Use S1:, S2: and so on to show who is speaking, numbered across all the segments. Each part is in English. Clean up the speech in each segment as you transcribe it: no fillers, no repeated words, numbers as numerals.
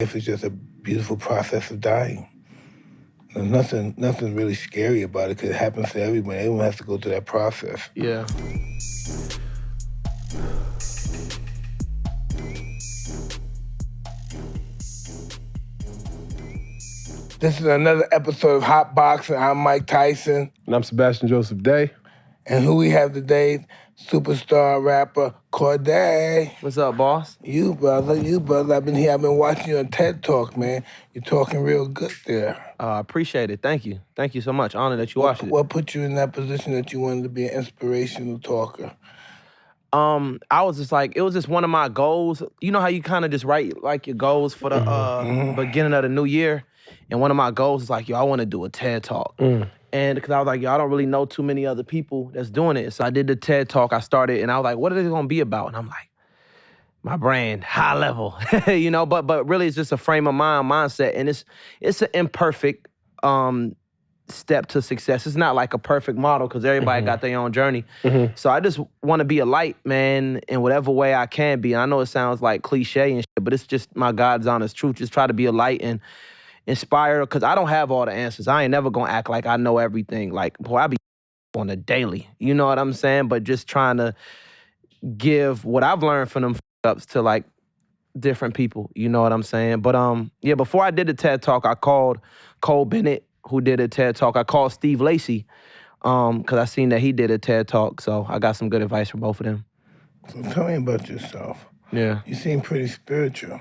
S1: Life is just a beautiful process of dying. There's nothing really scary about it because it happens to everyone. Everyone has to go through that process.
S2: Yeah.
S1: This is another episode of Hotboxin. I'm Mike Tyson.
S3: And I'm Sebastian Joseph Day.
S1: And who we have today, superstar rapper Cordae.
S2: What's up, boss?
S1: You, brother. I've been watching you on TED Talk, man. You're talking real good there.
S2: Appreciate it. Thank you. Thank you so much. Honored that you watched it.
S1: What put you in that position that you wanted to be an inspirational talker?
S2: I was just like, it was just one of my goals. You know how you kind of just write like your goals for the beginning of the new year? And one of my goals is like, yo, I want to do a TED Talk. And because I was like, yo, I don't really know too many other people that's doing it. So I did the TED Talk. I started, and I was like, what are they going to be about? And I'm like, my brand, high level, you know, but really it's just a frame of mind, mindset. And it's an imperfect step to success. It's not like a perfect model because everybody got their own journey. So I just want to be a light, man, in whatever way I can be. And I know it sounds like cliche and shit, but it's just my God's honest truth. Just try to be a light and inspire, because I don't have all the answers. I ain't never gonna act like I know everything. Like, boy, I be on a daily. You know what I'm saying? But just trying to give what I've learned from them ups to like different people. You know what I'm saying? But yeah, before I did the TED Talk, I called Cole Bennett, who did a TED Talk. I called Steve Lacy, because I seen that he did a TED Talk. So I got some good advice from both of them.
S1: So tell me about yourself.
S2: Yeah.
S1: You seem pretty spiritual.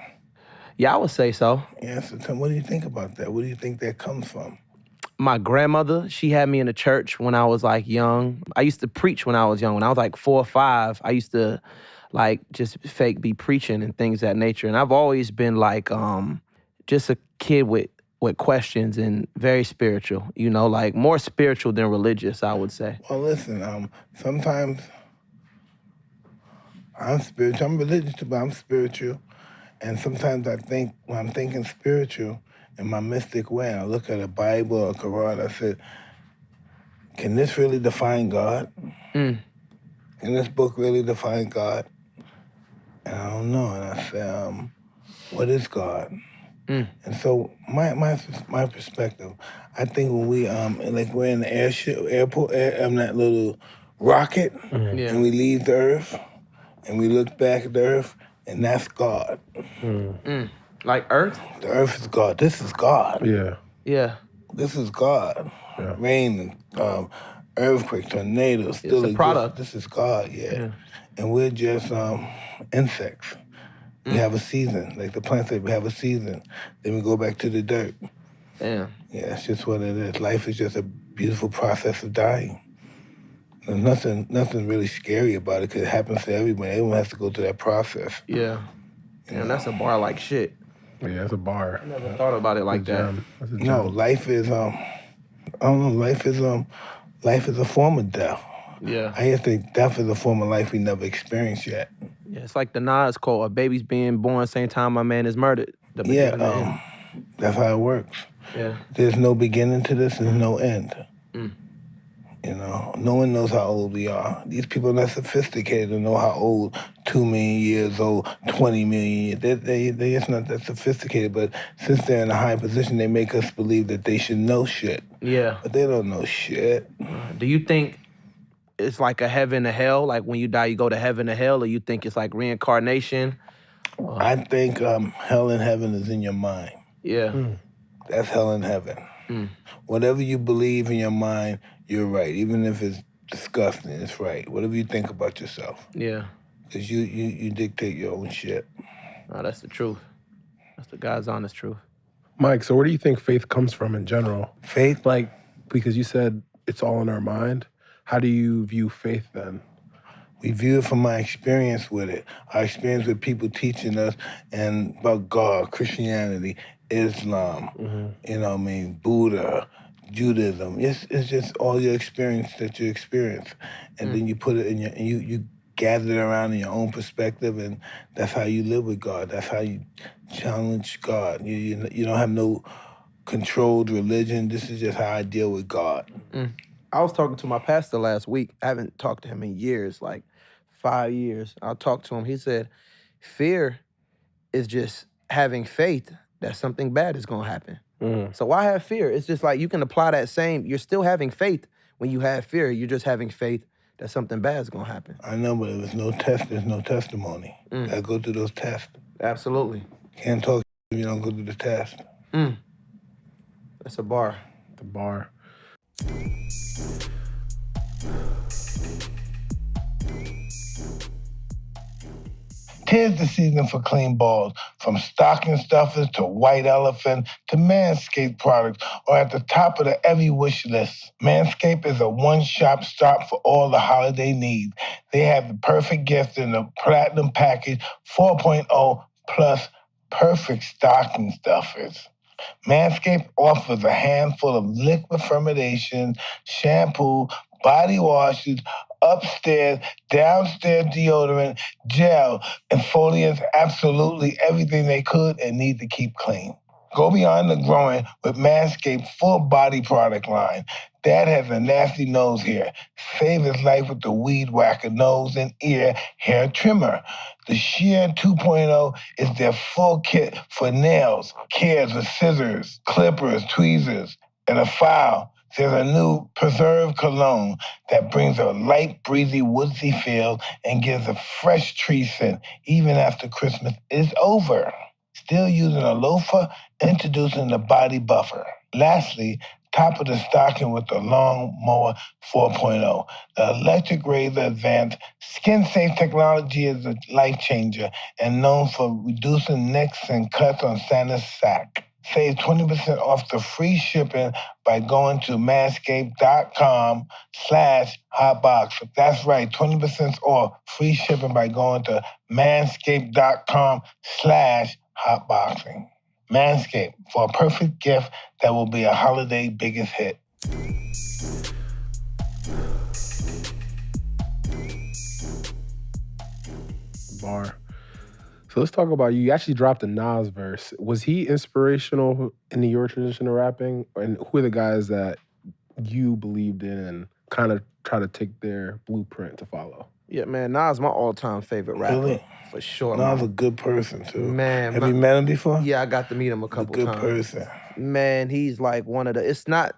S2: Yeah, I would say so.
S1: Yeah, so what do you think about that? What do you think that comes from?
S2: My grandmother, she had me in the church when I was like young. I used to preach when I was young. When I was like 4 or 5, I used to like just fake be preaching and things of that nature. And I've always been like just a kid with questions and very spiritual, you know, like more spiritual than religious, I would say.
S1: Well, listen, sometimes I'm spiritual. I'm religious, but I'm spiritual. And sometimes I think, when I'm thinking spiritual in my mystic way, and I look at a Bible or a Quran, I said, can this really define God? Can this book really define God? And I don't know. And I said, what is God? And so my perspective, I think when we like we're in the airport, that little rocket, and we leave the Earth, and we look back at the Earth, and that's God.
S2: Like Earth?
S1: The Earth is God. This is God.
S2: Yeah.
S1: This is God.
S3: Yeah.
S1: Rain, earthquake, tornadoes.
S2: It's a product.
S1: This is God. Yeah. And we're just insects. We have a season, like the plants say, we have a season. Then we go back to the dirt.
S2: Damn.
S1: Yeah, it's just what it is. Life is just a beautiful process of dying. There's nothing really scary about it because it happens to everyone. Everyone has to go through that process.
S2: Yeah. And that's a bar like shit.
S3: Yeah, that's a bar.
S2: I never thought about it like that.
S3: That's a
S1: No, life is I don't know, life is a form of death.
S2: Yeah.
S1: I just think death is a form of life we never experienced yet.
S2: Yeah, it's like the Nas quote, a baby's being born same time my man is murdered. The beginning and the end.
S1: That's how it works.
S2: Yeah.
S1: There's no beginning to this, there's no end. You know, no one knows how old we are. These people are not sophisticated to know how old 2 million years old, 20 million years. They're just not that sophisticated, but since they're in a high position, they make us believe that they should know shit.
S2: Yeah.
S1: But they don't know shit.
S2: Do you think it's like a heaven and hell? Like when you die, you go to heaven or hell? Or you think it's like reincarnation?
S1: I think hell and heaven is in your mind.
S2: Yeah.
S1: That's hell and heaven. Whatever you believe in your mind, you're right. Even if it's disgusting, it's right. Whatever you think about yourself.
S2: Yeah.
S1: Because you dictate your own shit.
S2: No, that's the truth. That's the God's honest truth.
S3: Mike, so where do you think faith comes from in general?
S1: Faith?
S3: Like, because you said it's all in our mind. How do you view faith then?
S1: We view it from my experience with it. Our experience with people teaching us and about God, Christianity, Islam, you know what I mean, Buddha, Judaism. It's just all your experience that you experience. And then you put it in you gather it around in your own perspective, and that's how you live with God. That's how you challenge God. You don't have no controlled religion. This is just how I deal with God.
S2: I was talking to my pastor last week. I haven't talked to him in years, like 5 years. I talked to him. He said, fear is just having faith that something bad is gonna happen. So why have fear? It's just like you can apply that same, you're still having faith when you have fear. You're just having faith that something bad is gonna happen.
S1: I know, but if there's no test, there's no testimony. Gotta go through those tests.
S2: Absolutely.
S1: Can't talk if you don't go through the test.
S2: That's a bar.
S3: The bar.
S1: Tis the season for clean balls, from stocking stuffers to white elephant to Manscaped products, or at the top of the every wish list. Manscaped is a one-shop stop for all the holiday needs. They have the perfect gift in the Platinum Package 4.0 plus perfect stocking stuffers. Manscaped offers a handful of liquid fermentation, shampoo, body washes, upstairs, downstairs deodorant, gel, exfoliants, absolutely everything they could and need to keep clean. Go beyond the growing with Manscaped's full body product line. Dad has a nasty nose hair. Save his life with the Weed Whacker nose and ear hair trimmer. The Shear 2.0 is their full kit for nails, cares with scissors, clippers, tweezers, and a file. There's a new Preserve cologne that brings a light, breezy, woodsy feel and gives a fresh tree scent even after Christmas is over. Still using a loafer, introducing the body buffer. Lastly, top of the stocking with the Lawn Mower 4.0. The electric razor advanced skin-safe technology is a life changer and known for reducing nicks and cuts on Santa's sack. Save 20% off the free shipping by going to manscaped.com/hotbox. That's right, 20% off free shipping by going to manscaped.com/hotboxing. Manscaped, for a perfect gift that will be a holiday biggest hit.
S3: Bar. So let's talk about you actually dropped a Nas verse. Was he inspirational in your tradition of rapping? And who are the guys that you believed in and kind of try to take their blueprint to follow?
S2: Yeah, man, Nas my all-time favorite rapper.
S1: Really?
S2: For sure.
S1: Nas a good person, too.
S2: Man,
S1: Have you met him before?
S2: Yeah, I got to meet him a
S1: He's a
S2: couple
S1: good
S2: times.
S1: person.
S2: Man, he's like one of the, it's not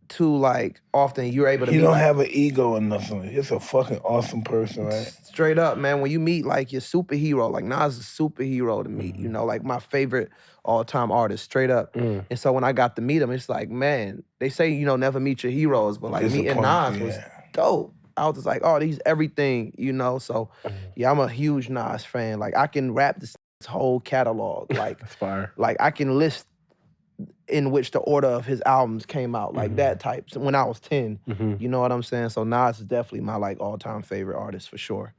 S2: too like often you're able to
S1: He
S2: meet.
S1: don't have an ego or nothing. He's a fucking awesome person, right?
S2: Straight up, man, when you meet like your superhero, like Nas is a superhero to me, you know, like my favorite all-time artist, straight up. And so when I got to meet him, it's like, man, they say, you know, never meet your heroes, but like meeting Nas was dope. I was just like, oh, he's everything, you know? So yeah, I'm a huge Nas fan. Like I can rap this whole catalog. Like,
S3: That's fire.
S2: Like I can list in which the order of his albums came out, like that type. So when I was 10, you know what I'm saying? So Nas is definitely my like all-time favorite artist for sure.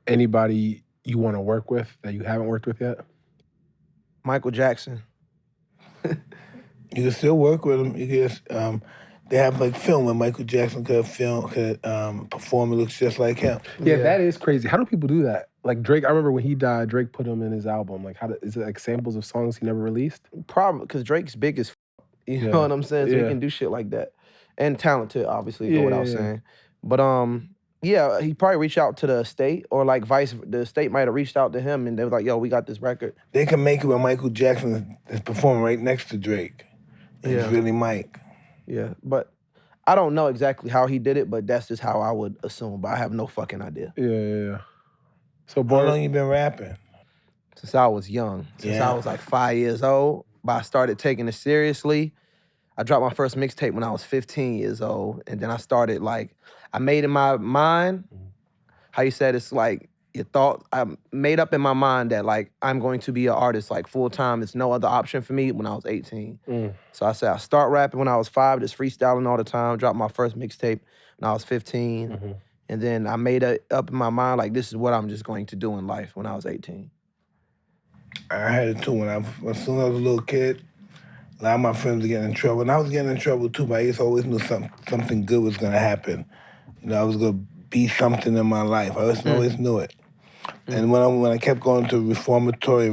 S3: Anybody you want to work with that you haven't worked with yet?
S2: Michael Jackson.
S1: You can still work with him. You can just, they have like film where Michael Jackson could perform. It looks just like him.
S3: Yeah, that is crazy. How do people do that? Like Drake, I remember when he died, Drake put him in his album. Like, is it like samples of songs he never released?
S2: Probably because Drake's big as you know what I'm saying? So he can do shit like that. And talented, obviously, go without saying. But yeah, he probably reached out to the estate, or like the estate might have reached out to him and they was like, yo, we got this record.
S1: They can make it where Michael Jackson is performing right next to Drake. It's really Mike.
S2: Yeah, but I don't know exactly how he did it, but that's just how I would assume. But I have no fucking idea.
S3: Yeah. So,
S1: how long you been rapping?
S2: Since I was young. Since I was like 5 years old. But I started taking it seriously. I dropped my first mixtape when I was 15 years old. And then I started like, I made in my mind, how you said it's like your thought, I made up in my mind that like I'm going to be an artist like full time. It's no other option for me when I was 18. So I said I start rapping when I was 5, just freestyling all the time, dropped my first mixtape when I was 15. And then I made it up in my mind like this is what I'm just going to do in life when I was 18.
S1: I had it too. As soon as I was a little kid, a lot of my friends were getting in trouble. And I was getting in trouble too, but I just always knew something good was gonna happen. You know, I was gonna be something in my life. I always knew it. And when I kept going to reformatory,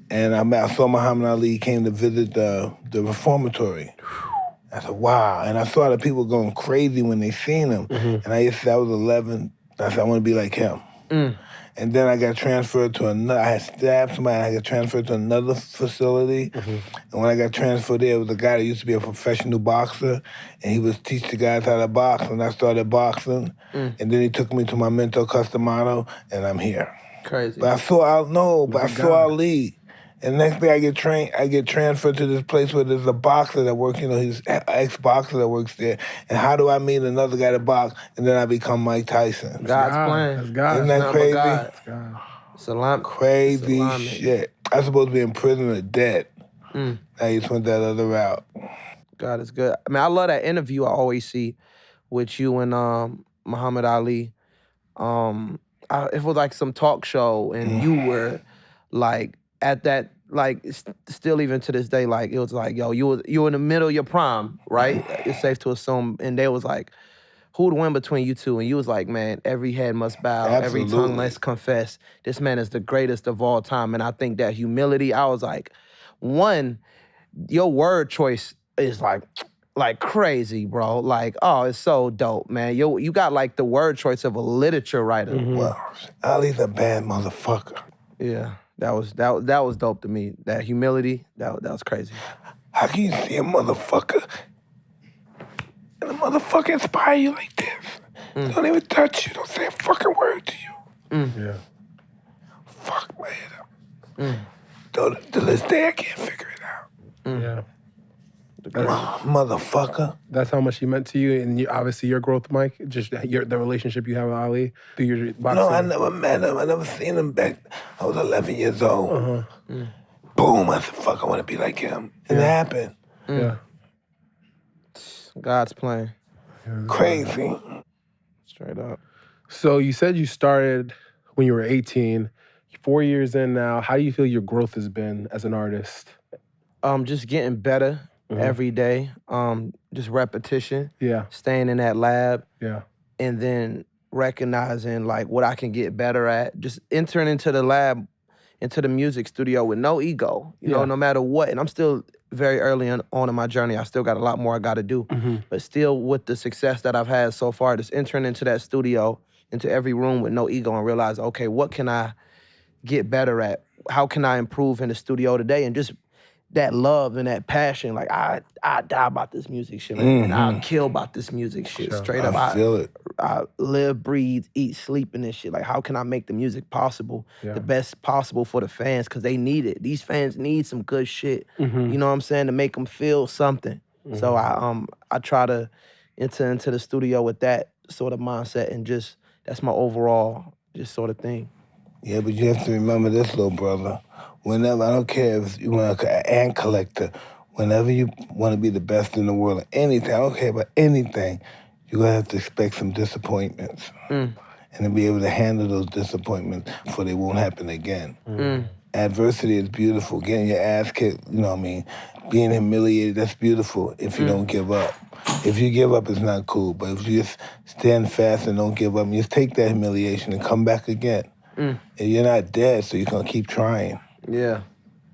S1: and I saw Muhammad Ali came to visit the reformatory. I said, wow. And I saw the people going crazy when they seen him. And I was 11. I said, I want to be like him. And then I got transferred to another. I had stabbed somebody. I got transferred to another facility. And when I got transferred there, it was a guy that used to be a professional boxer, and he was teach the guys how to box. And I started boxing, and then he took me to my mentor Customano, and I'm here.
S2: Crazy.
S1: But I saw Ali. And next day I get transferred to this place where there's a boxer that works, he's an ex-boxer that works there. And how do I meet another guy to box? And then I become Mike Tyson.
S2: God's plan.
S3: That's God.
S1: Isn't that crazy?
S3: That's God.
S1: Crazy shit. I was supposed to be in prison or dead. I just went that other route.
S2: God is good. I mean, I love that interview I always see with you and Muhammad Ali. It was like some talk show, and you were like at that, like still even to this day, like it was like, yo, you were in the middle of your prime, right? It's safe to assume. And they was like, who would win between you two? And you was like, man, every head must bow,
S1: Absolutely.
S2: every tongue must confess. This man is the greatest of all time. And I think that humility, I was like, one, your word choice is like crazy, bro. Like, oh, it's so dope, man. You got like the word choice of a literature writer.
S1: Well, Ali's a bad motherfucker.
S2: Yeah, that was dope to me. That humility, that was crazy.
S1: How can you see a motherfucker and a motherfucker inspire you like this? Don't even touch you. Don't say a fucking word to you.
S3: Yeah.
S1: Fuck my head up. To this day, I can't figure it out.
S3: Yeah.
S1: Motherfucker.
S3: That's how much he meant to you, and obviously your growth, Mike. Just the relationship you have with Ali through your boxing.
S1: No, I never met him. I never seen him back. I was 11 years old. Boom, I said, fuck, I want to be like him. And it happened.
S3: Yeah.
S2: God's plan.
S1: Crazy.
S2: Straight up.
S3: So you said you started when you were 18. 4 years in now, how do you feel your growth has been as an artist?
S2: Just getting better every day. Just repetition.
S3: Yeah.
S2: Staying in that lab.
S3: Yeah.
S2: And then recognizing like what I can get better at. Just entering into the lab, into the music studio with no ego, you know, no matter what. And I'm still very early on in my journey. I still got a lot more I got to do. But still with the success that I've had so far, just entering into that studio, into every room with no ego and realize, okay, what can I get better at? How can I improve in the studio today? And just that love and that passion, like I die about this music shit, man. And I'll kill about this music shit. Straight up.
S1: I feel it.
S2: I live, breathe, eat, sleep in this shit. Like, how can I make the music possible, the best possible for the fans? Because they need it. These fans need some good shit. You know what I'm saying? To make them feel something. So I try to enter into the studio with that sort of mindset, and just that's my overall just sort of thing.
S1: Yeah, but you have to remember this, little brother. Whenever, I don't care if you want to an ant collector, whenever you want to be the best in the world or anything, I don't care about anything, you're going to have to expect some disappointments. And to be able to handle those disappointments so they won't happen again. Adversity is beautiful. Getting your ass kicked, you know what I mean? Being humiliated, that's beautiful if you don't give up. If you give up, it's not cool. But if you just stand fast and don't give up, and just take that humiliation and come back again. And you're not dead, so you're going to keep trying.
S2: Yeah.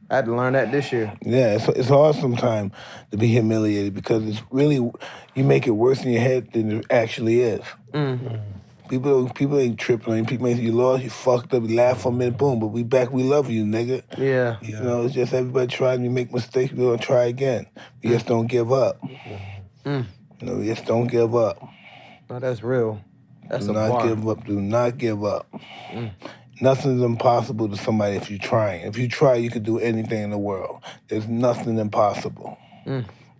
S2: I had to learn that this year.
S1: Yeah, it's hard sometimes to be humiliated because it's really, you make it worse in your head than it actually is. People ain't tripping on you. People ain't, you lost, you fucked up, you laugh for a minute, boom, but we back, we love you, nigga.
S2: Yeah.
S1: You know, it's just everybody trying, you make mistakes, we're gonna try again. We just don't give up. You know, we just don't give up.
S2: No, that's real. That's
S1: Do
S2: a
S1: not
S2: bar.
S1: give up, do not give up. Nothing's impossible to somebody if you're trying. If you try, you can do anything in the world. There's nothing impossible.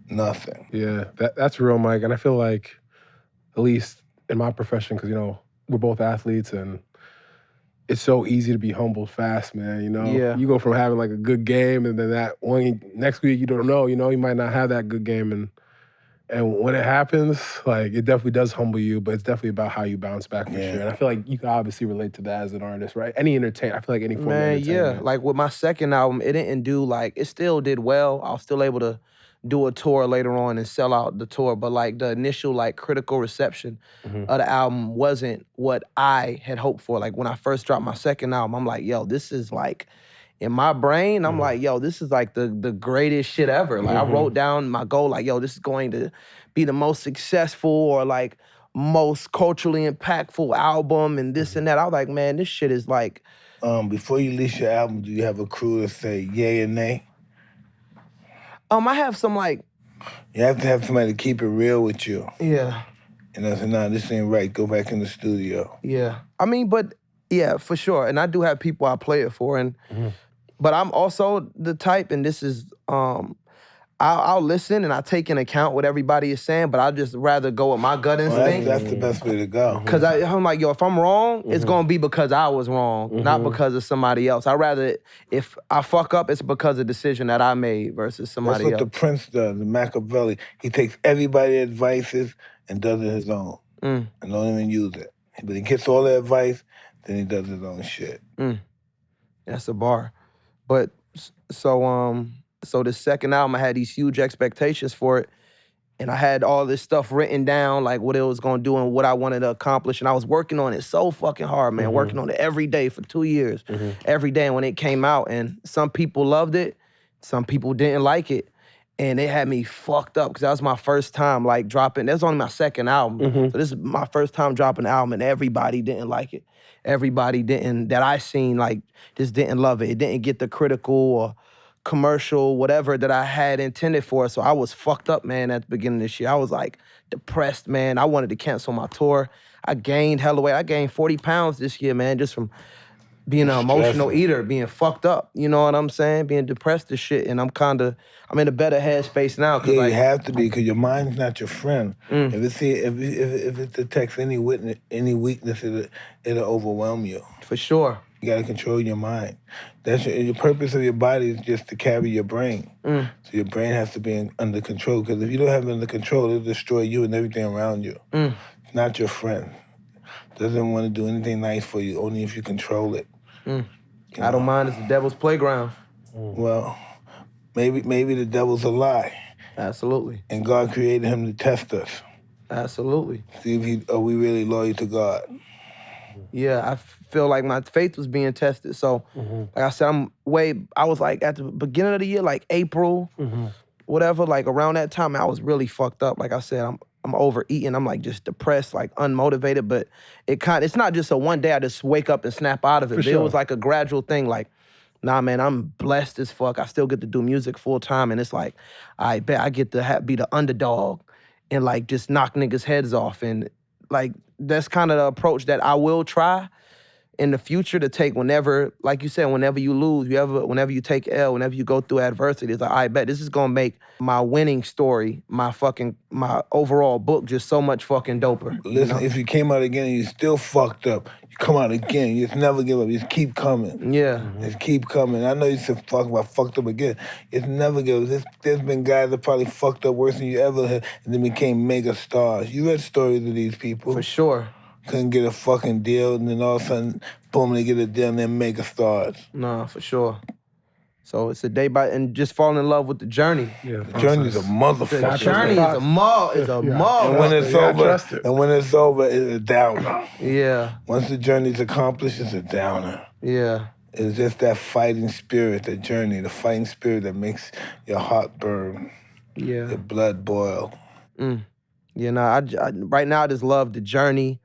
S1: Nothing.
S3: Yeah, that's real, Mike. And I feel like, at least in my profession, because, you know, we're both athletes, and it's so easy to be humbled fast, man, you know?
S2: Yeah.
S3: You go from having like a good game, and then that one, next week you don't know, you know, you might not have that good game, and when it happens, like, it definitely does humble you, but it's definitely about how you bounce back for sure. And I feel like you can obviously relate to that as an artist, right? I feel like any form of entertainment.
S2: Yeah. Like with my second album, it didn't do like, it still did well. I was still able to do a tour later on and sell out the tour, but like the initial like critical reception of the album wasn't what I had hoped for. Like when I first dropped my second album, I'm like, yo, this is like, in my brain, I'm like, yo, this is like the greatest shit ever. Like I wrote down my goal, like, yo, this is going to be the most successful or like most culturally impactful album and this and that. I was like, man, this shit is like.
S1: Before you release your album, do you have a crew to say yay or nay?
S2: I have some like.
S1: You have to have somebody to keep it real with you.
S2: Yeah.
S1: And I said, nah, this ain't right. Go back in the studio.
S2: Yeah. I mean, but yeah, for sure. And I do have people I play it for. And but I'm also the type, and this is I'll listen and I take into account what everybody is saying, but I just rather go with my gut instinct.
S1: That's the best way to go.
S2: Because I'm like, yo, if I'm wrong, it's going to be because I was wrong, not because of somebody else. I'd rather, if I fuck up, it's because of a decision that I made versus somebody else.
S1: That's what the Prince does, the Machiavelli. He takes everybody's advices and does it his own. And don't even use it. But he gets all the advice, then he does his own shit.
S2: That's a bar. But, so the second album, I had these huge expectations for it. And I had all this stuff written down, like what it was gonna do and what I wanted to accomplish. And I was working on it so fucking hard, man. Working on it every day for 2 years. Every day. And when it came out, and some people loved it, some people didn't like it. And it had me fucked up because that was my first time like dropping. That was only my second album. So this is my first time dropping an album and everybody didn't like it. Everybody that I seen like just didn't love it. It didn't get the critical or commercial, whatever that I had intended for. So I was fucked up, man, at the beginning of this year. I was like depressed, man. I wanted to cancel my tour. I gained hella weight. I gained 40 pounds this year, man, just from being an emotional eater, being fucked up. You know what I'm saying? Being depressed as shit. And I'm in a better headspace now.
S1: Yeah, you have to be, because your mind's not your friend. If it detects any weakness, it'll overwhelm you.
S2: For sure.
S1: You gotta control your mind. That's your purpose of your body is just to carry your brain. So your brain has to be under control, because if you don't have it under control, it'll destroy you and everything around you. It's not your friend. Doesn't want to do anything nice for you, only if you control it.
S2: I don't mind. It's the devil's playground.
S1: Well, maybe the devil's a lie.
S2: Absolutely.
S1: And God created him to test us.
S2: Absolutely.
S1: See if are we really loyal to God.
S2: Yeah, I feel like my faith was being tested. So, like I said, I was like at the beginning of the year, like April, whatever, like around that time, I was really fucked up. Like I said, I'm overeating. I'm like just depressed, like unmotivated. But it's not just a one day I just wake up and snap out of it. It was like a gradual thing. Like, nah, man, I'm blessed as fuck. I still get to do music full time, and it's like, I bet I get to be the underdog and like just knock niggas' heads off. And like that's kind of the approach that I will try in the future to take whenever, like you said, whenever you lose, whenever you take L, whenever you go through adversity, it's like, I bet this is gonna make my winning story, my overall book just so much fucking doper.
S1: Listen, if you came out again and you still fucked up, you come out again, you just never give up, you just keep coming.
S2: Yeah.
S1: Just keep coming. I know you said I fucked up again. It's never give up. There's been guys that probably fucked up worse than you ever had and then became mega stars. You read stories of these people.
S2: For sure.
S1: Couldn't get a fucking deal, and then all of a sudden, boom, they get a deal and they're mega stars.
S2: Nah, for sure. So it's a day by, and just falling in love with the journey.
S1: Yeah, the journey's a motherfucker.
S2: The journey is a mother.
S1: And when it's over, it's a downer.
S2: Yeah.
S1: Once the journey's accomplished, it's a downer.
S2: Yeah.
S1: It's just that fighting spirit, the journey, the fighting spirit that makes your heart burn.
S2: Yeah.
S1: Your blood boil.
S2: You know, I right now I just love the journey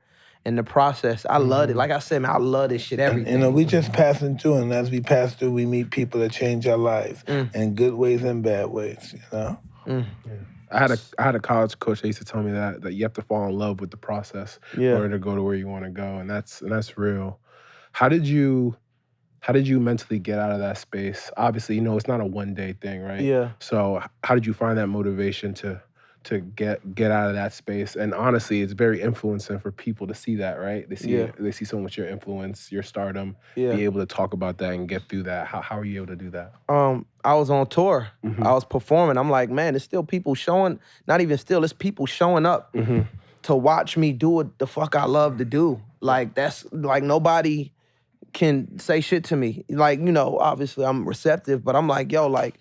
S2: and the process. I love it. Like I said, man, I love this shit every day.
S1: You know, we just passing through, and as we pass through, we meet people that change our lives in good ways and bad ways, you know?
S3: Yeah. I had a college coach that used to tell me that you have to fall in love with the process in order to go to where you want to go, and that's real. How did you mentally get out of that space? Obviously, you know, it's not a one-day thing, right?
S2: Yeah.
S3: So how did you find that motivation to get out of that space? And honestly, it's very influencing for people to see that, right? They see so much your influence, your stardom, be able to talk about that and get through that. How are you able to do that?
S2: I was on tour. I was performing. I'm like, man, there's still people showing, not even still, there's people showing up to watch me do what the fuck I love to do. Like, that's, like, nobody can say shit to me. Like, you know, obviously I'm receptive, but I'm like, yo, like,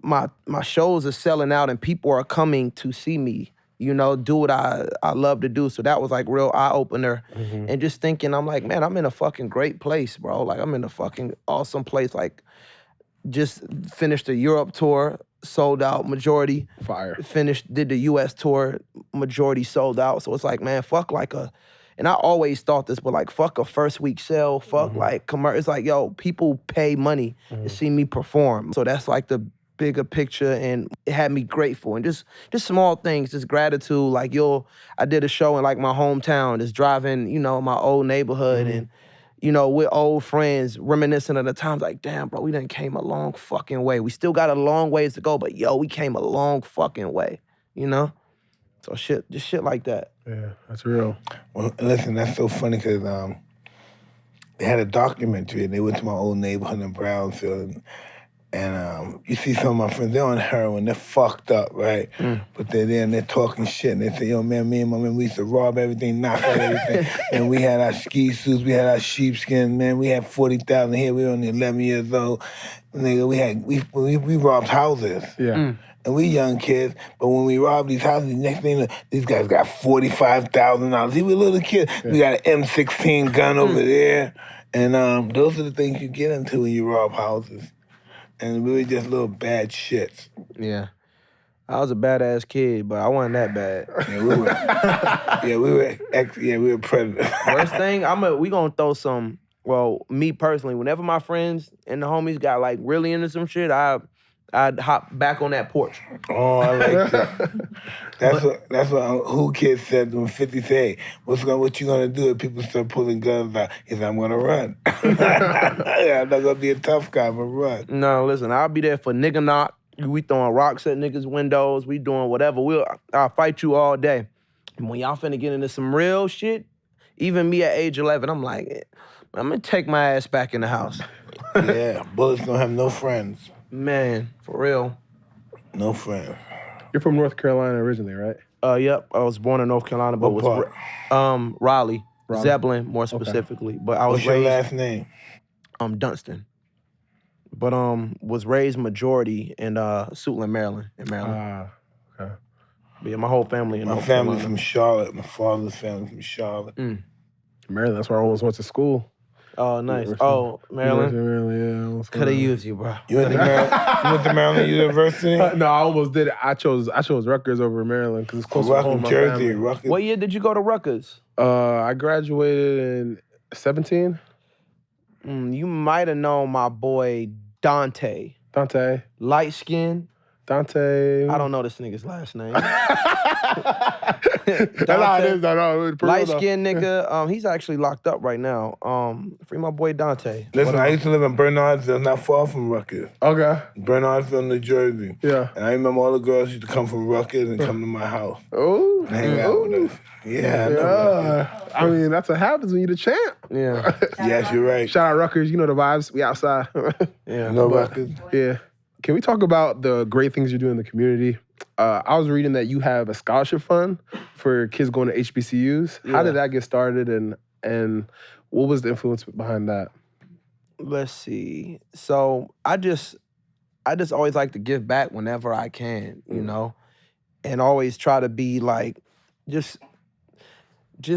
S2: my shows are selling out and people are coming to see me, you know, do what I love to do. So that was like real eye-opener. And just thinking, I'm like, man, I'm in a fucking great place, bro. Like, I'm in a fucking awesome place. Like, just finished a Europe tour, sold out, majority.
S3: Fire.
S2: Did the U.S. tour, majority sold out. So it's like, man, fuck like and I always thought this, but like, fuck a first week sale, fuck like, it's like, yo, people pay money to see me perform. So that's like the bigger picture, and it had me grateful. And just small things, just gratitude. Like, I did a show in like my hometown, just driving, my old neighborhood, and we're old friends, reminiscing of the times, like, damn, bro, we done came a long fucking way. We still got a long ways to go, but we came a long fucking way, So just shit like that.
S3: Yeah, that's real.
S1: Well, listen, that's so funny because they had a documentary and they went to my old neighborhood in Brownsville, and you see some of my friends, they're on heroin, they're fucked up, right? But they're there and they're talking shit, and they say, yo, man, me and my man, we used to rob everything, knock out everything, and we had our ski suits, we had our sheepskin, man, we had 40,000 here, we were only 11 years old. Nigga, we robbed houses.
S3: Yeah.
S1: And we young kids, but when we robbed these houses, next thing, these guys got $45,000. We were little kids. Yeah. We got an M16 gun over there. And those are the things you get into when you rob houses. And we were just little bad shits.
S2: Yeah. I was a badass kid, but I wasn't that bad.
S1: Yeah, we were predators.
S2: Worst thing, we gonna throw some, well, me personally, whenever my friends and the homies got like really into some shit, I'd hop back on that porch.
S1: Oh, I like that. That's what Who Kid said when 50 said, what you gonna do if people start pulling guns out? He said, I'm gonna run. Yeah, I'm not gonna be a tough guy, but run.
S2: No, listen, I'll be there for nigga knock. We throwing rocks at niggas' windows. We doing whatever. I'll fight you all day. And when y'all finna get into some real shit, even me at age 11, I'm like, I'm gonna take my ass back in the house.
S1: Yeah, bullets don't have no friends.
S2: Man, for real.
S1: No friends.
S3: You're from North Carolina originally, right?
S2: Yep. I was born in North Carolina, but
S1: what
S2: was Raleigh, Zeppelin, more specifically. Okay. But I was
S1: What's your last name?
S2: Dunston. But was raised majority in Suitland, Maryland.
S3: Okay.
S2: But yeah, my whole family in
S1: My
S2: North
S1: family's
S2: Carolina.
S1: from Charlotte. My father's family from Charlotte.
S3: Maryland, that's where I almost went to school.
S2: Oh, nice. Oh, Maryland?
S3: Maryland, yeah.
S2: Could have used you, bro.
S1: You went to Maryland University?
S3: No, I almost did it. I chose Rutgers over Maryland because it's close to home.
S1: Jersey, Rutgers.
S2: What year did you go to Rutgers?
S3: I graduated in 17.
S2: You might have known my boy Dante. Light skin.
S3: Dante.
S2: I don't know this nigga's last name.
S3: Light
S2: skinned nigga. He's actually locked up right now. Free my boy Dante.
S1: Listen, I used to live in Bernardsville, not far from Rutgers.
S3: Okay.
S1: Bernardsville, New Jersey.
S3: Yeah.
S1: And I remember all the girls used to come from Rutgers and come to my house.
S3: Oh.
S1: And hang out with us. Yeah.
S3: I mean, that's what happens when you're the champ.
S2: Yeah.
S1: Yes, you're right.
S3: Shout out Rutgers. You know the vibes. We outside.
S2: Yeah.
S1: No Rutgers.
S3: Yeah. Can we talk about the great things you do in the community? I was reading that you have a scholarship fund for kids going to HBCUs.
S2: Yeah.
S3: How did that get started, and what was the influence behind that?
S2: Let's see. So I just always like to give back whenever I can, you know, and always try to be like, just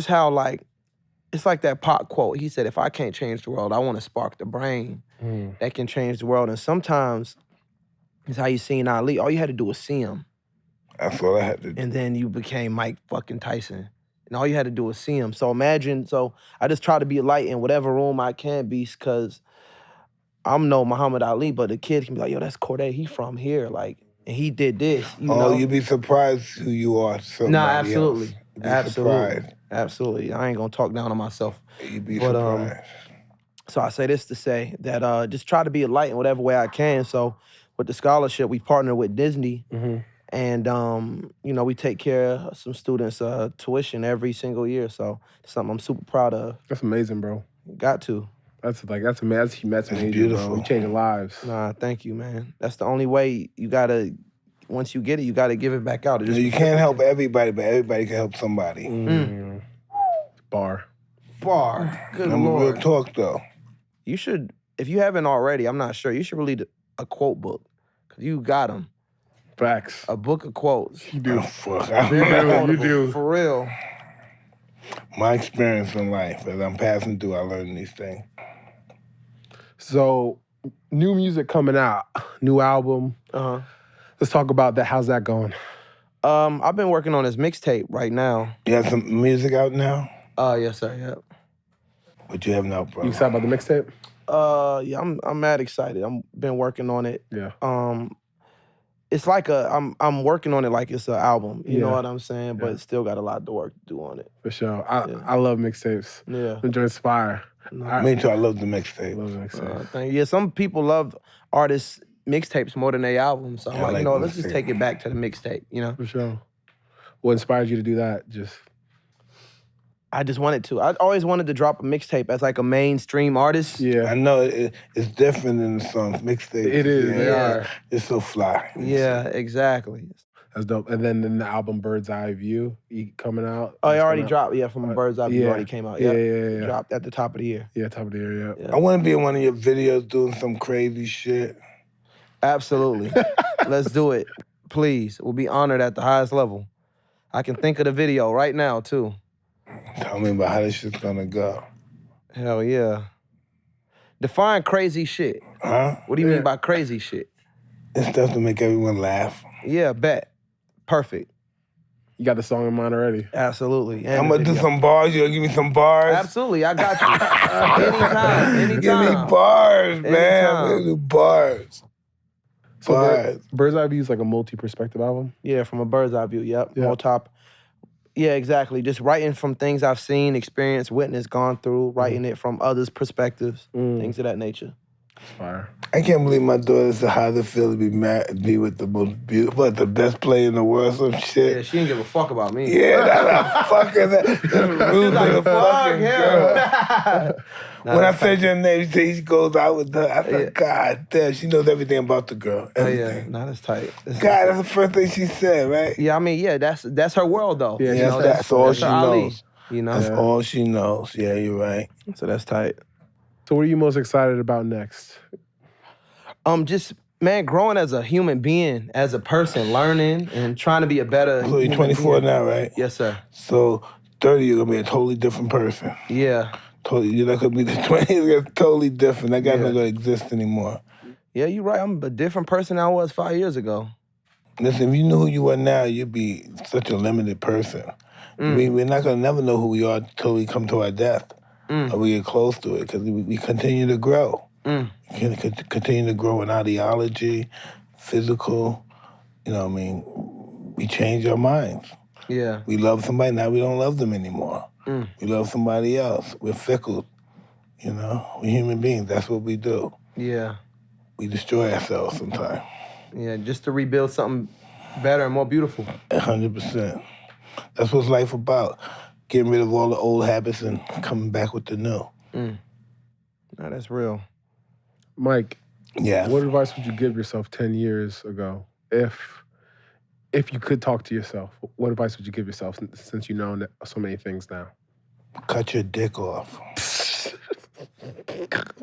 S2: how like, it's like that Pac quote. He said, if I can't change the world, I want to spark the brain that can change the world. And sometimes it's how you seen Ali. All you had to do was see him.
S1: That's all I had to do.
S2: And then you became Mike fucking Tyson. And all you had to do was see him. So I just try to be a light in whatever room I can be, because I'm no Muhammad Ali, but the kid can be like, yo, that's Cordae. He from here. Like, and he did this. You know?
S1: You'd be surprised who you are.
S2: Absolutely.
S1: Surprised.
S2: Absolutely. I ain't gonna talk down on myself.
S1: You'd be surprised.
S2: So I say this to say that just try to be a light in whatever way I can. So with the scholarship, we partner with Disney. And, we take care of some students' tuition every single year. So it's something I'm super proud of.
S3: That's amazing, bro.
S2: Got to.
S3: That's amazing. That's
S1: beautiful.
S3: Bro. You changing lives.
S2: Nah, thank you, man. That's the only way you gotta, once you get it, you gotta give it back out.
S1: You can't help everybody, but everybody can help somebody.
S3: Bar.
S2: Good
S1: I'm
S2: Lord.
S1: a real talk, though.
S2: You should, if you haven't already, I'm not sure, you should read a quote book. Because you got them.
S3: Facts.
S2: A book of quotes.
S3: You do.
S1: Oh, fuck.
S3: You do.
S2: For real.
S1: My experience in life, as I'm passing through, I learn these things.
S3: So, new music coming out, new album. Let's talk about that. How's that going?
S2: I've been working on this mixtape right now.
S1: You have some music out now?
S2: Yes, sir. Yeah.
S1: What you have now, bro?
S3: You excited about the mixtape?
S2: Yeah, I'm mad excited. I'm been working on it.
S3: Yeah.
S2: It's like I'm working on it like it's an album. You know
S3: Yeah.
S2: what I'm saying? But it's still got a lot of work to do on it.
S3: For sure. I love mixtapes.
S2: Yeah.
S3: Enjoy Inspire.
S1: Me too. I love the mixtape.
S3: Love the mixtape.
S2: Yeah, some people love artists' mixtapes more than their albums. So I'm
S1: Yeah, I
S2: like,
S1: like
S2: let's just
S1: mixtape.
S2: take it back to the mixtape, you know?
S3: For sure. What inspired you to do that?
S2: I just wanted to. I always wanted to drop a mixtape as like a mainstream artist.
S3: Yeah.
S1: I know it's different than the songs. Mixtape.
S3: It is. They are.
S1: It's so fly.
S2: Yeah, exactly.
S3: That's dope. And then the album Bird's Eye View coming out.
S2: Oh, it already dropped. Yeah, from Bird's Eye View already came out.
S3: Yeah.
S2: Dropped at the top of the year.
S3: Yeah, top of the year, yeah.
S1: I want to be in one of your videos doing some crazy shit.
S2: Absolutely. Let's do it. Please. We'll be honored at the highest level. I can think of the video right now, too.
S1: Tell me about how this shit's gonna go.
S2: Hell yeah. Define crazy shit.
S1: Huh?
S2: What do you mean by crazy shit?
S1: It's stuff to make everyone laugh.
S2: Yeah, bet. Perfect.
S3: You got the song in mind already?
S2: Absolutely. And
S1: I'm gonna do some bars. You gonna give me some bars?
S2: Absolutely, I got you. Anytime.
S1: Give me bars, man.
S2: Anytime.
S1: Give me bars.
S3: So
S1: Bars.
S3: Bird's Eye View is like a multi-perspective album?
S2: Yeah, from a bird's eye view. Yep.
S3: Yeah.
S2: More top. Yeah, exactly. Just writing from things I've seen, experienced, witnessed, gone through, writing it from others' perspectives, things of that nature.
S3: Fire.
S1: I can't believe my daughter said how it feel to be with the most beautiful, the best player in the world, some shit.
S2: Yeah, she didn't give a fuck about me.
S1: Yeah, that's a fucking, that's rude
S2: like,
S1: little fucking girl.
S2: Nah,
S1: When I said your name, she said he goes out with her. I said,
S2: Yeah.
S1: God damn, she knows everything about the girl.
S2: Oh, yeah,
S1: Everything.
S2: nah, that's tight.
S1: God, that's the first thing she said, right?
S2: Yeah, I mean, yeah, that's her world though.
S3: Yeah,
S2: You know,
S1: that's all she
S2: her Ali,
S1: knows.
S2: you know,
S1: That's all she knows. Yeah, you're right.
S2: so that's tight.
S3: So what are you most excited about next?
S2: Just man, growing as a human being, as a person, learning and trying to be a better.
S1: So you're
S2: human
S1: 24
S2: being.
S1: now, right?
S2: Yes, sir.
S1: So 30, you're gonna be a totally different person.
S2: Yeah.
S1: Totally, you're not gonna be the 20s. You're totally different. That guy's
S2: Yeah.
S1: not gonna exist anymore.
S2: Yeah, you're right. I'm a different person than I was 5 years ago.
S1: Listen, if you knew who you are now, you'd be such a limited person. We're not gonna never know who we are until we come to our death, or we get close to it, because we continue to grow. We can continue to grow in ideology, physical. You know what I mean? We change our minds.
S2: Yeah.
S1: We love somebody, now we don't love them anymore. We love somebody else. We're fickle. You know, we're human beings. That's what we do.
S2: Yeah.
S1: We destroy ourselves sometimes.
S2: Yeah, just to rebuild something better and more beautiful.
S1: 100%. That's what's life about. Getting rid of all the old habits and coming back with the new.
S2: No, that's real.
S3: Mike,
S1: Yeah.
S3: what advice would you give yourself 10 years ago? If you could talk to yourself, what advice would you give yourself since you know so many things now?
S1: Cut your dick off.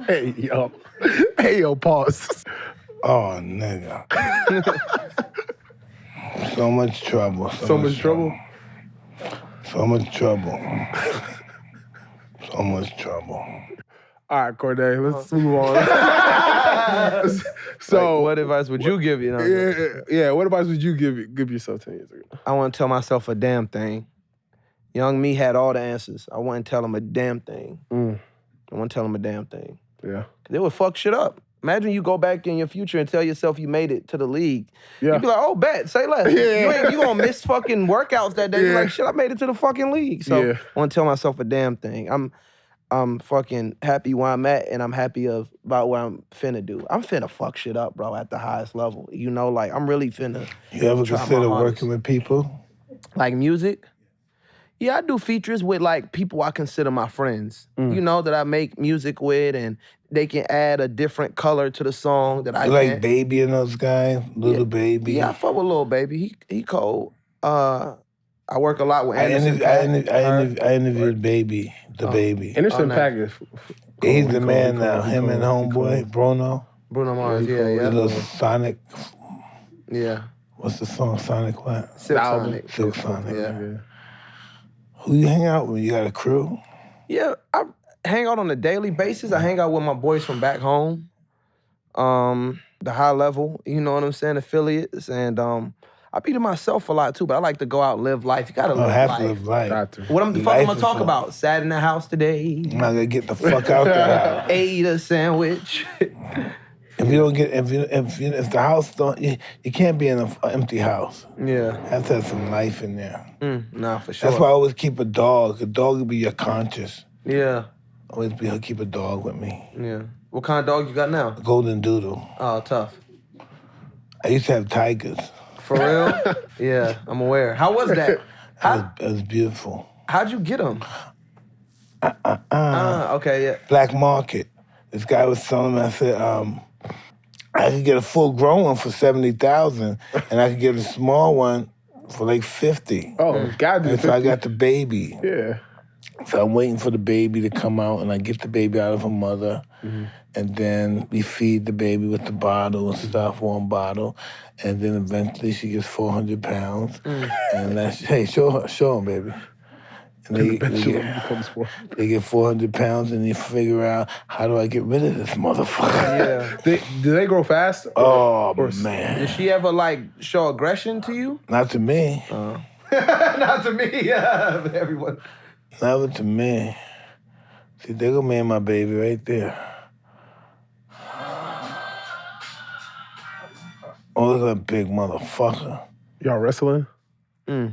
S3: Hey, yo, pause.
S1: Oh, nigga. So much trouble.
S3: So much trouble?
S1: So much trouble. So much trouble.
S3: All right, Cordae, let's move on. So,
S2: Like, what advice would you give? You know,
S3: yeah. What advice would you give yourself 10 years ago?
S2: I want to tell myself a damn thing. Young me had all the answers. I wouldn't tell him a damn thing. I wouldn't tell him a damn thing.
S3: Yeah.
S2: Cause it would fuck shit up. Imagine you go back in your future and tell yourself you made it to the league.
S3: Yeah.
S2: You'd be like, oh, bet, say less.
S3: Yeah.
S2: You gonna miss fucking workouts that day. You're
S3: Yeah.
S2: like, shit, I made it to the fucking league. So
S3: Yeah.
S2: I want to tell myself a damn thing. I'm fucking happy where I'm at, and I'm happy about what I'm finna do. I'm finna fuck shit up, bro, at the highest level. You know, like, I'm really finna
S1: You ever
S2: try my
S1: consider
S2: hardest.
S1: working with people?
S2: Like music? Yeah, I do features with like people I consider my friends. You know, that I make music with, and they can add a different color to the song that I
S1: You like
S2: can't.
S1: Baby and those guys? Little Baby?
S2: Yeah, I fuck with Lil Baby. He cold. I work a lot with
S1: I
S2: Anderson.
S1: interviewed Baby, the Baby.
S3: Anderson
S2: nice.
S3: .Paak is...
S1: He's the man now. Him and homeboy, Bruno.
S2: Bruno Mars,
S1: The
S2: yeah.
S1: little Sonic,
S2: Yeah.
S1: what's the song? Sonic what?
S2: Silk
S3: album.
S2: Sonic.
S1: Silk Sonic.
S2: Yeah.
S1: Who you hang out with? You got a crew?
S2: Yeah, I hang out on a daily basis. I hang out with my boys from back home. the high level, you know what I'm saying, affiliates. And I be to myself a lot too, but I like to go out and live life. You gotta
S1: I
S2: live
S1: have
S2: life.
S1: to live life.
S3: Got to.
S2: What the fuck
S1: Life
S2: I'm gonna
S1: is
S2: talk
S1: a-
S2: about? Sat in the house today.
S1: I'm not gonna get the fuck out the house.
S2: Ate a sandwich.
S1: If you don't get, if the house don't, you can't be in an empty house.
S2: Yeah.
S1: You have to have some life in there.
S2: Nah, for sure.
S1: That's why I always keep a dog. A dog will be your conscience.
S2: Yeah.
S1: Always keep a dog with me.
S2: Yeah. What kind of dog you got now?
S1: A golden doodle.
S2: Oh, tough.
S1: I used to have tigers.
S2: For real? Yeah, I'm aware. How was that?
S1: It was beautiful.
S2: How'd you get them? Okay, yeah.
S1: Black market. This guy was selling me. I said, I could get a full grown one for $70,000, and I could get a small one for like $50,000.
S3: Oh, God.
S1: And so I got the baby.
S3: Yeah.
S1: So I'm waiting for the baby to come out, and I get the baby out of her mother, and then we feed the baby with the bottle and stuff, warm bottle, and then eventually she gets 400 pounds, and that's, hey, show her, baby. And they get 400 pounds, and you figure out, how do I get rid of this motherfucker?
S2: Yeah.
S3: Do they grow fast?
S1: Oh, man.
S2: Did she ever, like, show aggression to you?
S1: Not to me.
S2: Not to me, yeah. But everyone.
S1: Not to me. See, there go me and my baby right there. Oh, look at that big motherfucker.
S3: Y'all wrestling? Oh,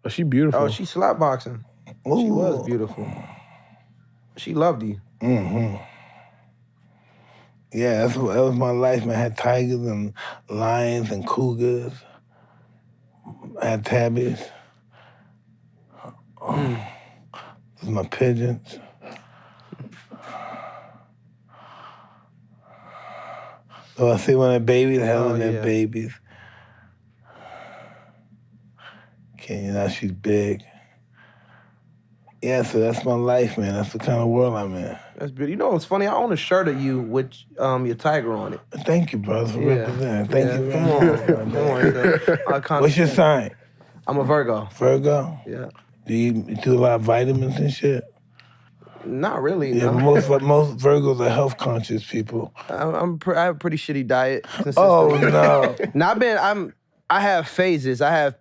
S3: she beautiful.
S2: Oh, she slap boxing.
S1: Ooh.
S2: She was beautiful. She loved you.
S1: Yeah, that was my life, man. I had tigers and lions and cougars. I had tabbies. Those are my pigeons. So I see when they're babies, hell, they're babies. Okay, you know, she's big. Yeah, so that's my life, man. That's the kind of world I'm in.
S2: That's beautiful. You know what's funny? I own a shirt of you with your tiger on it.
S1: Thank you, brother, for representing. Thank you very much.
S2: Come on.
S1: What's your sign?
S2: I'm a Virgo.
S1: Virgo?
S2: Yeah.
S1: Do you do a lot of vitamins and shit?
S2: Not really.
S1: Yeah,
S2: no.
S1: but most Virgos are health conscious people.
S2: I have a pretty shitty diet.
S1: Oh no!
S2: Now I have phases. I have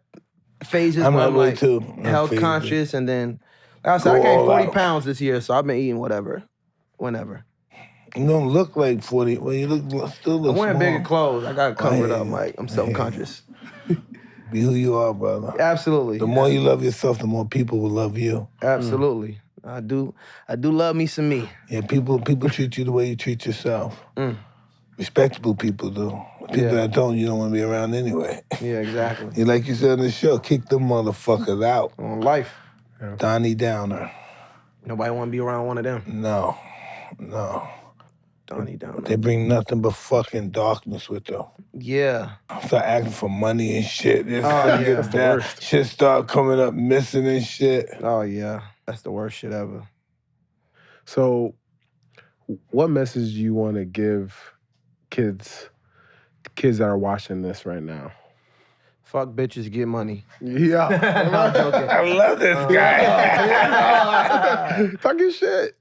S2: phases
S1: I'm
S2: where
S1: that
S2: I'm
S1: way
S2: like
S1: too.
S2: health
S1: Phases.
S2: conscious, and then like I said, I gained 40 pounds this year, so I've been eating whatever, whenever.
S1: You don't look like 40. Well, you still look
S2: I'm wearing
S1: small.
S2: bigger clothes. I gotta cover it up,
S1: Yeah.
S2: Mike. I'm self-conscious.
S1: Be who you are, brother.
S2: Absolutely.
S1: The more you love yourself, the more people will love you.
S2: Absolutely. I do love me some me.
S1: Yeah, people treat you the way you treat yourself. Respectable people do. People that don't, you don't want to be around anyway.
S2: Yeah, exactly.
S1: You like you said on the show, kick them motherfuckers out.
S2: On life.
S3: Yeah.
S1: Donnie Downer.
S2: Nobody want to be around one of them.
S1: No.
S2: Donnie Downer.
S1: They bring nothing but fucking darkness with them.
S2: Yeah.
S1: Start asking for money and shit.
S2: Yeah.
S1: Shit start coming up missing and shit.
S2: Oh, yeah. That's the worst shit ever.
S3: So, what message do you want to give kids that are watching this right now?
S2: Fuck bitches, get money.
S3: Yeah.
S2: I'm joking.
S1: I love this guy.
S3: Talking shit.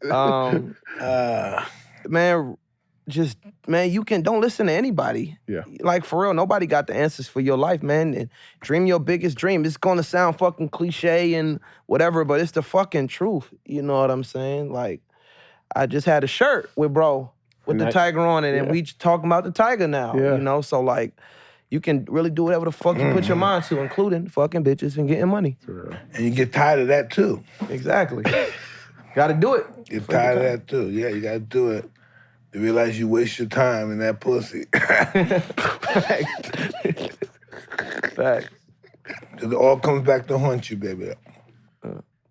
S2: Man, you don't listen to anybody.
S3: Yeah.
S2: Like, for real, nobody got the answers for your life, man. And dream your biggest dream. It's gonna sound fucking cliche and whatever, but it's the fucking truth. You know what I'm saying? Like, I just had a shirt with the tiger on it, and we talking about the tiger now.
S3: Yeah.
S2: You know, so like, you can really do whatever the fuck you put your mind to, including fucking bitches and getting money.
S1: And you get tired of that too.
S2: Exactly. Gotta do it.
S1: Get tired of that too. Yeah, you gotta do it. You realize you waste your time in that pussy.
S2: Fact.
S1: It all comes back to haunt you, baby.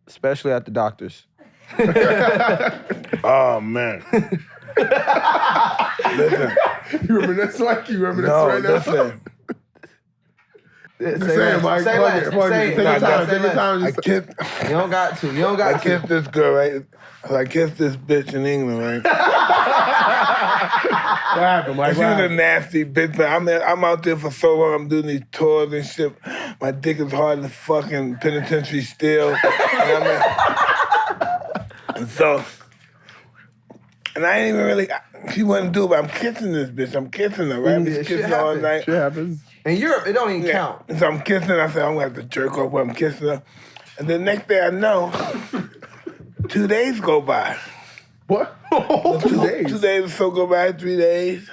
S2: Especially at the doctor's.
S1: Oh, man. Listen.
S3: You reminisce right now?
S1: Listen.
S3: Say it, Mike.
S2: Say it.
S3: Take your time. Take your time.
S1: I kissed,
S2: You don't got to.
S1: I kissed this girl, right? I kissed this bitch in England, right?
S3: What happened, Mike?
S1: She was a nasty bitch, but I'm out there for so long. I'm doing these tours and shit. My dick is hard as fucking penitentiary steel. And so And I ain't even really, she wouldn't do it, but I'm kissing this bitch. I'm kissing her, right?
S2: Yeah,
S1: Just
S2: shit
S1: kissing her all
S2: happens.
S1: night.
S3: Shit happens.
S2: In Europe, it don't even count.
S1: So I'm kissing her. I said, I'm going to have to jerk off while I'm kissing her. And the next day I know, 2 days go by.
S3: What? 2 days?
S1: 2 days or so go by, 3 days.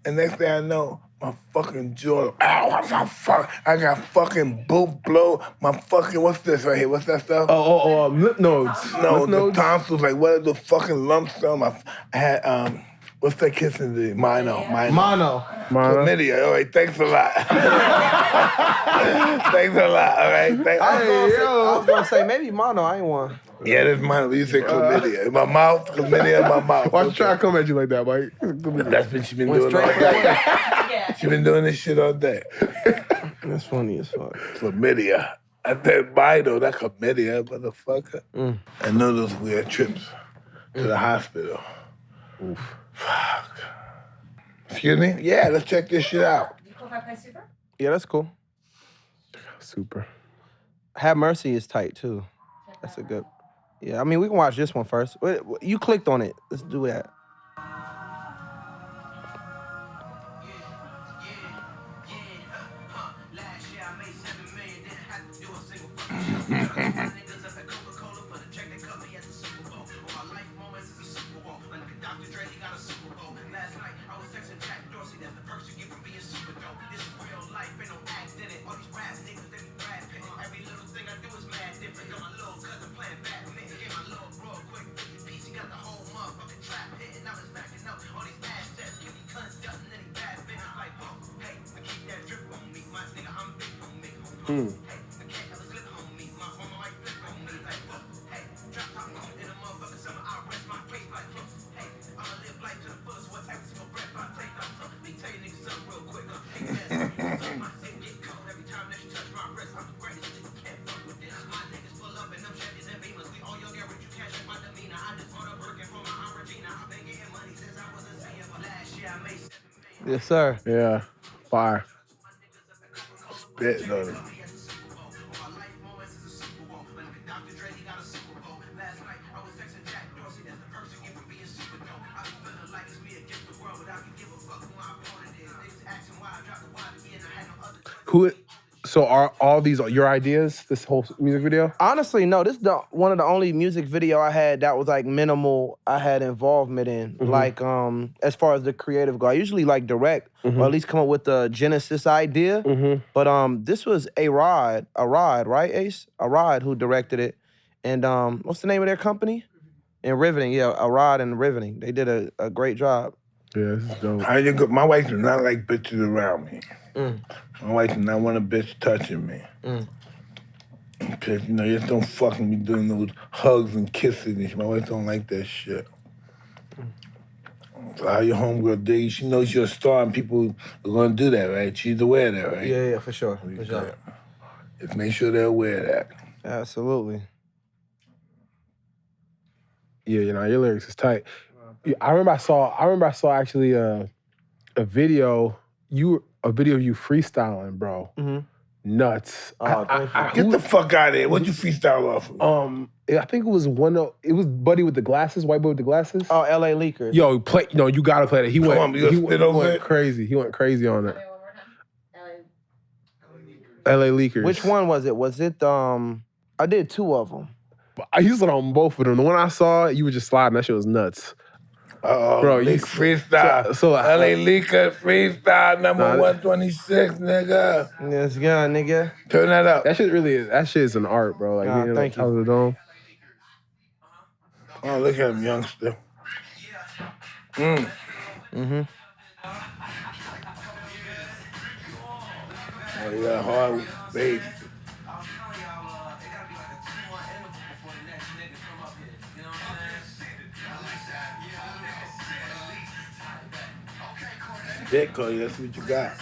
S1: And next thing I know, my fucking jaw, I got fucking boot blow. My fucking, what's this right here? What's that stuff?
S3: Lip nodes.
S1: No,
S3: Lip
S1: the
S3: nodes?
S1: tonsils, like what are the fucking lumps on my, I had, what's that kissing disease? Mono.
S2: Mono.
S1: Chlamydia. All right, thanks a lot. Thanks a lot, all right?
S2: I was gonna say maybe mono. I ain't one.
S1: Yeah, that's mono. You say chlamydia. In my mouth, chlamydia in my mouth.
S3: Why she try to come at you like that, Mike?
S1: That's what she been doing all day. She been doing this shit all day.
S2: That's funny as fuck.
S1: Chlamydia. I said, bye though, that chlamydia, motherfucker. I know those weird trips to the hospital.
S3: Oof.
S1: Fuck. Excuse me? Yeah, let's check this shit out.
S4: You cool if I play Super?
S2: Yeah, that's cool.
S3: Super.
S2: Have Mercy is tight too. That's a good. Yeah, I mean we can watch this one first. You clicked on it. Let's do that. Yes, sir.
S3: Yeah. Fire.
S1: Spit on it.
S3: So are all these your ideas, this whole music video?
S2: Honestly, no. This is one of the only music video I had that was like minimal. I had involvement in, like as far as the creative go. I usually like direct or at least come up with the genesis idea. But this was Arad, right, Ace? Arad who directed it, and what's the name of their company? And Riveting, yeah, Arad and Riveting. They did a great job.
S3: Yeah, this is dope.
S1: My wife does not like bitches around me. My wife does not want a bitch touching me. Because, you know, you just don't fucking be doing those hugs and kisses and shit. My wife don't like that shit. So how your homegirl dig, she knows you're a star and people are gonna do that, right? She's aware of that, right?
S2: Yeah, for sure. For sure.
S1: Just make sure they're aware of that.
S2: Absolutely.
S3: Yeah, you know, your lyrics is tight. Yeah, I remember I saw actually a video of you freestyling, bro. Nuts.
S1: Get the fuck out of here. What'd you freestyle off of?
S3: I think it was Buddy with the glasses, white boy with the glasses.
S2: Oh, L.A. Leaker.
S3: Yo, you gotta play that. He
S1: on,
S3: went crazy. He went crazy on it.
S4: One more time.
S3: LA Leakers.
S2: Which one was it? Was it I did two of them.
S3: I used it on both of them. The one I saw, you were just sliding. That shit was nuts.
S1: Bro, you freestyle.
S3: So
S1: LA Leaker freestyle number 126, nigga.
S2: Yes, yeah, nigga.
S1: Turn that up.
S3: That shit is an art, bro. Like,
S2: thank you.
S3: Top of the dome.
S1: Oh, look at him, youngster. Oh, you got a hard bass. Dick, Cody, that's what you got.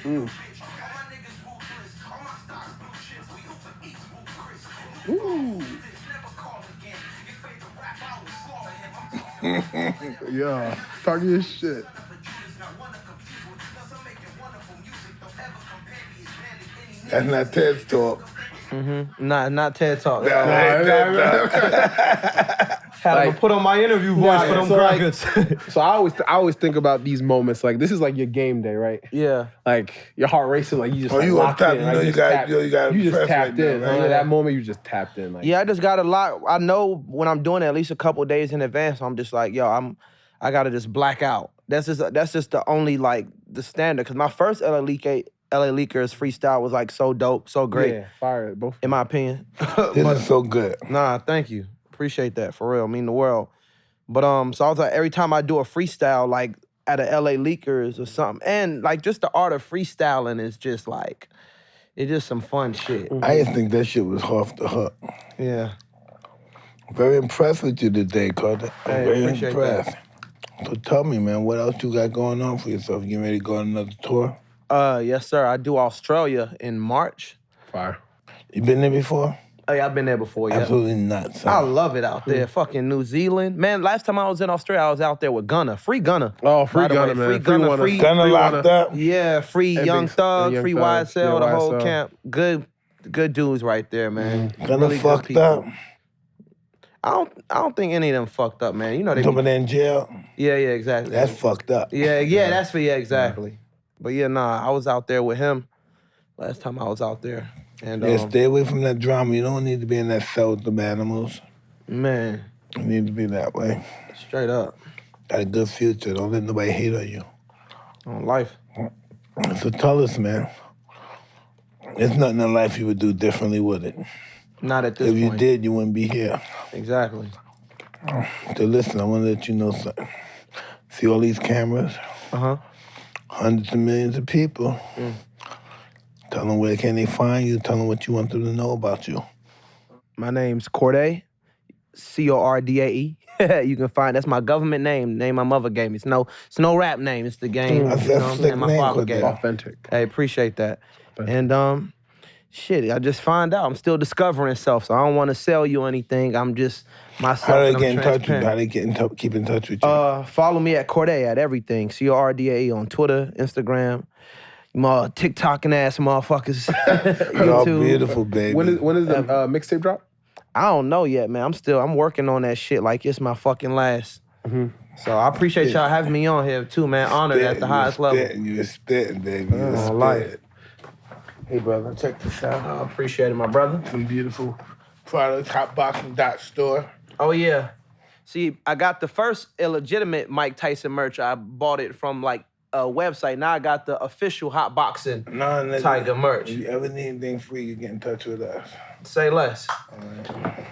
S3: Ooh. Yeah, talk your shit.
S1: That's not TED Talk.
S2: Not TED Talk.
S1: Nah, ain't TED Talk.
S2: Had to put on my interview voice for them crackers.
S3: So I always think about these moments. Like this is like your game day, right?
S2: Yeah.
S3: Like your heart racing, like you just
S1: Oh,
S3: like,
S1: you on
S3: locked
S1: top,
S3: in.
S1: you
S3: Like,
S1: know you got
S3: you just
S1: press
S3: tapped
S1: right
S3: in.
S1: now, right?
S3: Like, that moment you just tapped in. Like
S2: Yeah, I just got a lot. I know when I'm doing it at least a couple days in advance, I'm just like, yo, I gotta just black out. That's just the only like the standard. Cause my first LA Leakers freestyle was like so dope, so great.
S3: Yeah, fire both.
S2: In my opinion.
S1: This is so good.
S2: Nah, thank you. Appreciate that for real. Mean the world. But so I was like, every time I do a freestyle, like at a LA Leakers or something, and like just the art of freestyling is just like, it's just some fun shit.
S1: I didn't think that shit was off the hook.
S2: Yeah.
S1: Very impressed with you today, Cordae. I'm
S2: Hey,
S1: very
S2: appreciate
S1: impressed. So tell me, man, what else you got going on for yourself? You ready to go on another tour?
S2: Yes, sir. I do Australia in March.
S3: Fire.
S1: You been there before?
S2: Oh, yeah, I've been there before, yeah.
S1: Absolutely not, son.
S2: I love it out there. Fucking New Zealand. Man, last time I was in Australia, I was out there with Gunna. Free Gunna.
S3: Oh, free
S2: By the way,
S3: Gunna, man.
S2: Free Gunna,
S3: Wanna-
S2: free.
S1: Gunna locked up?
S2: Yeah, free
S3: Hey,
S2: Young
S3: big-
S2: Thug,
S3: Young
S2: free
S3: Thug,
S2: YSL,
S3: yeah,
S2: the whole
S3: YSL.
S2: camp. Good dudes right there, man.
S1: Gunna
S2: Really good
S1: fucked
S2: people.
S1: up?
S2: I don't think any of them fucked up, man. You know they.
S1: Talking about in jail?
S2: Yeah, exactly.
S1: That's fucked up.
S2: Yeah, that's for exactly. But yeah, nah, I was out there with him last time I was out there, and
S1: Yeah, stay away from that drama. You don't need to be in that cell with them animals.
S2: man,
S1: You need to be that way.
S2: straight up
S1: Got a good future. Don't let nobody hate on you.
S2: on life.
S1: So tell us, man. There's nothing in life you would do differently with it.
S2: Not at this
S1: If you
S2: point.
S1: did, you wouldn't be here.
S2: Exactly.
S1: So listen, I want to let you know something. See all these cameras?
S2: Uh-huh.
S1: Hundreds of millions of people. Tell them where can they find you. Tell them what you want them to know about you.
S2: My name's Cordae, Cordae. You can find, that's my government name my mother gave me. It's no rap name, it's the game.
S1: That's
S2: you know
S1: a
S2: what I'm
S1: sick
S2: saying? My
S1: name,
S2: father
S1: Cordae.
S2: gave me.
S3: Authentic.
S2: Hey, appreciate that. And shit, I just find out. I'm still discovering self, so I don't want to sell you anything. I'm just myself.
S1: How do
S2: and
S1: they
S2: I'm
S1: get in touch with you?
S2: transparent.
S1: How they keep in touch with you?
S2: Follow me at Cordae at everything. Cordae on Twitter, Instagram. My TikToking ass motherfuckers.
S1: Y'all
S2: YouTube.
S1: beautiful, baby.
S3: When is the mixtape drop?
S2: I don't know yet, man. I'm working on that shit like it's my fucking last. So I appreciate y'all having me on here too, man. Honored at the highest level.
S1: You're spitting, baby. You're spitting.
S2: life.
S1: Hey, brother, check this out.
S2: I appreciate it, my brother.
S1: Some beautiful products, hotboxing.store.
S2: Oh, yeah. See, I got the first illegitimate Mike Tyson merch. I bought it from, like, a website. Now I got the official Hotboxin
S1: No, nigga.
S2: Tiger merch.
S1: If you ever need anything free, you get in touch with us.
S2: Say less.
S1: All right.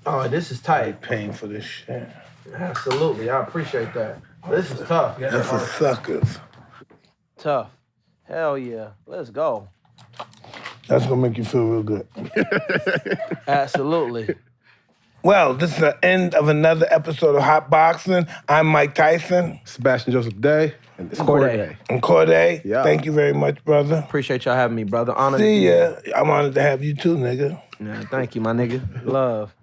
S2: Oh, this is
S1: I
S2: tight.
S1: paying for this shit.
S2: Absolutely. I appreciate that. This is tough.
S1: That's for suckers.
S2: Tough. Hell yeah. Let's go.
S1: That's gonna make you feel real good.
S2: Absolutely.
S1: Well, this is the end of another episode of Hotboxing. I'm Mike Tyson.
S3: Sebastian Joseph Day. And it's
S2: Cordae.
S1: And Cordae.
S3: Yeah.
S1: Thank you very much, brother.
S2: Appreciate y'all having me, brother. Honored to
S1: See
S2: be here.
S1: ya. I'm honored to have you too, nigga.
S2: Yeah, thank you, my nigga. Love.